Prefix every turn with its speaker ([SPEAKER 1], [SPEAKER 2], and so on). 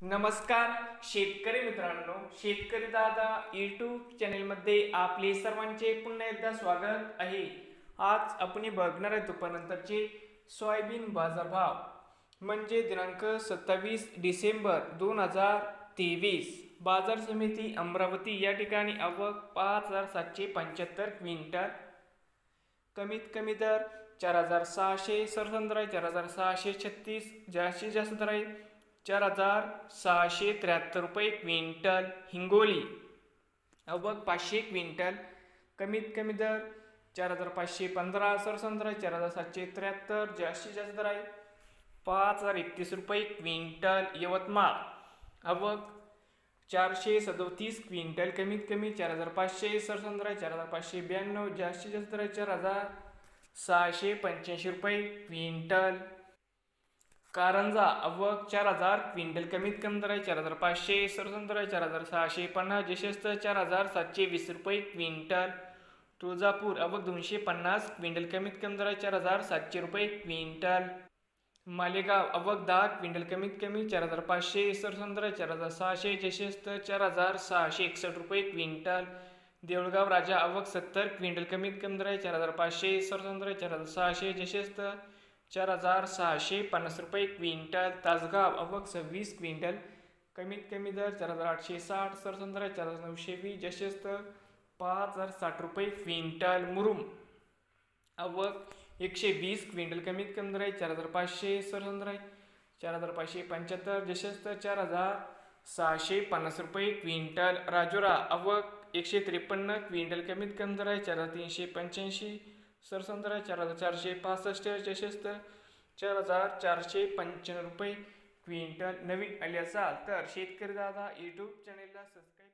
[SPEAKER 1] नमस्कार शेतकरी मित्रांनो, शेतकरी दादा यूट्यूब चॅनेलमध्ये आपले सर्वांचे पुन्हा एकदा स्वागत आहे। आज आपण बघणार आहे दुपारनंतरचे सोयाबीन बाजारभाव म्हणजे दिनांक 27 डिसेंबर 2023। बाजार समिती अमरावती या ठिकाणी आवक 5775 क्विंटल, कमीत कमी दर 4600, सरसम दर 4636, जास्तीत जास्त दर 4673 रुपये क्विंटल। हिंगोली आवक 500 क्विंटल, कमीत कमी दर 4515, सरसम दर 4773, जास्तीत जास्त दर 5031 रुपये क्विंटल। यवतमाळ आवक 437 क्विंटल, कमीत कमी 4500, सरसम दर 4592, जास्तीत जास्त दर 4685 रुपये क्विंटल। कारंजा आवक 4000 क्विंटल, कमीत कमी दर 4500, सरसम दर 4650, जास्तीत 4720 रुपये क्विंटल। तुळजापूर आवक 250 क्विंटल, कमीत कमी दर 4700 रुपये क्विंटल। मालेगाव आवक 10 क्विंटल, कमीत कमी 4500, सरसम दर 4600, जास्तीत 4661 रुपये क्विंटल। देऊळगाव राजा आवक 70 क्विंटल, कमीत कमी दर 4500, सरसम दर 4600, जास्तीत 4650 रुपये क्विंटल। तासगाव आवक 26 क्विंटल, कमीत कमी दर 4860, सरसम दर 4920, जास्तीत 5060 रुपये क्विंटल। मुरुम आवक 120 क्विंटल, कमीत कमी दर 4500, सरसम दर 4575, जास्तीत 4650 रुपये क्विंटल। राजुरा आवक 153 क्विंटल, कमीत कमी दर 4385, सरसम दर 4465, जास्तीत 4495 रुपये क्विंटल। नवीन आले असाल तर शेतकरी दादा यूट्यूब चॅनेलला सबस्क्राईब